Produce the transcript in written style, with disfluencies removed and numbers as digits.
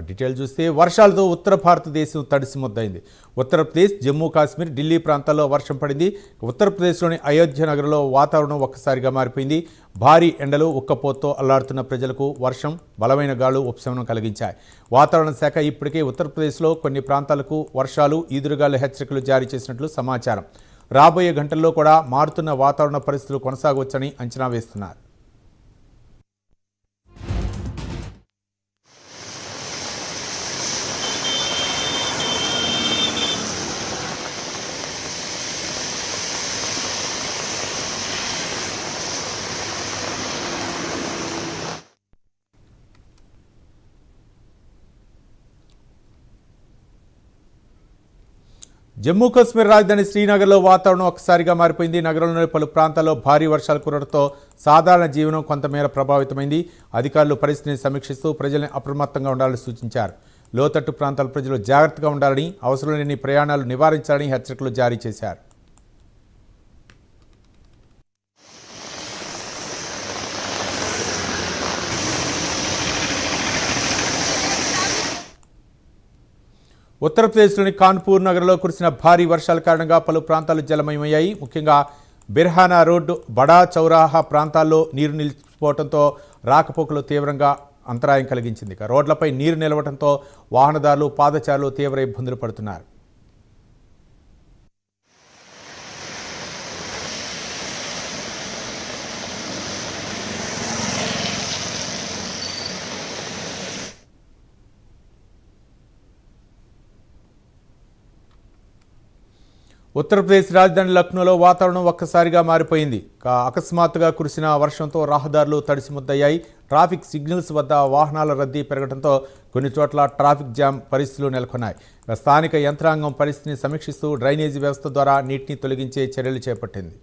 Detail చూస్తే వర్షాలతో ఉత్తర భారతదేశం తడిసి ముద్దయింది. ఉత్తరప్రదేశ్, జమ్మూ కాశ్మీర్, ఢిల్లీ ప్రాంతాల్లో వర్షం పడింది. ఉత్తరప్రదేశ్లోని అయోధ్య నగరంలో వాతావరణం ఒక్కసారిగా మారిపోయింది. భారీ ఎండలు, ఉక్కపోతతో అల్లాడుతున్న ప్రజలకు వర్షం, బలమైన గాలు ఉపశమనం కలిగించాయి. వాతావరణ శాఖ ఇప్పటికే ఉత్తరప్రదేశ్లో కొన్ని ప్రాంతాలకు వర్షాలు, ఈదురుగాలు హెచ్చరికలు జారీ చేసినట్లు సమాచారం. రాబోయే గంటల్లో కూడా మారుతున్న వాతావరణ పరిస్థితులు కొనసాగవచ్చని అంచనా వేస్తున్నారు. జమ్మూ కాశ్మీర్ రాజధాని శ్రీనగర్లో వాతావరణం ఒక్కసారిగా మారిపోయింది. నగరంలోని పలు ప్రాంతాల్లో భారీ వర్షాలు కురవడంతో సాధారణ జీవనం కొంతమేర ప్రభావితమైంది. అధికారులు పరిస్థితిని సమీక్షిస్తూ ప్రజల్ని అప్రమత్తంగా ఉండాలని సూచించారు. లోతట్టు ప్రాంతాల ప్రజలు జాగ్రత్తగా ఉండాలని, అవసరం లేని ప్రయాణాలు నివారించాలని హెచ్చరికలు జారీ చేశారు. ఉత్తరప్రదేశ్లోని కాన్పూర్ నగరంలో కురిసిన భారీ వర్షాల కారణంగా పలు ప్రాంతాలు జలమయమయ్యాయి. ముఖ్యంగా బిర్హానా రోడ్డు, బడా చౌరాహా ప్రాంతాల్లో నీరు నిలిచిపోవడంతో రాకపోకలు తీవ్రంగా అంతరాయం కలిగించింది. రోడ్లపై నీరు నిలవడంతో వాహనదారులు, పాదచారులు తీవ్ర ఇబ్బందులు పడుతున్నారు. ఉత్తరప్రదేశ్ రాజధాని లక్నోలో వాతావరణం ఒక్కసారిగా మారిపోయింది. అకస్మాత్తుగా కురిసిన వర్షంతో రహదారులు తడిసిముద్దయ్యాయి. ట్రాఫిక్ సిగ్నల్స్ వద్ద వాహనాల రద్దీ పెరగడంతో కొన్ని చోట్ల ట్రాఫిక్ జామ్ పరిస్థితులు నెలకొన్నాయి. స్థానిక యంత్రాంగం పరిస్థితిని సమీక్షిస్తూ డ్రైనేజీ వ్యవస్థ ద్వారా నీటిని తొలగించే చర్యలు చేపట్టింది.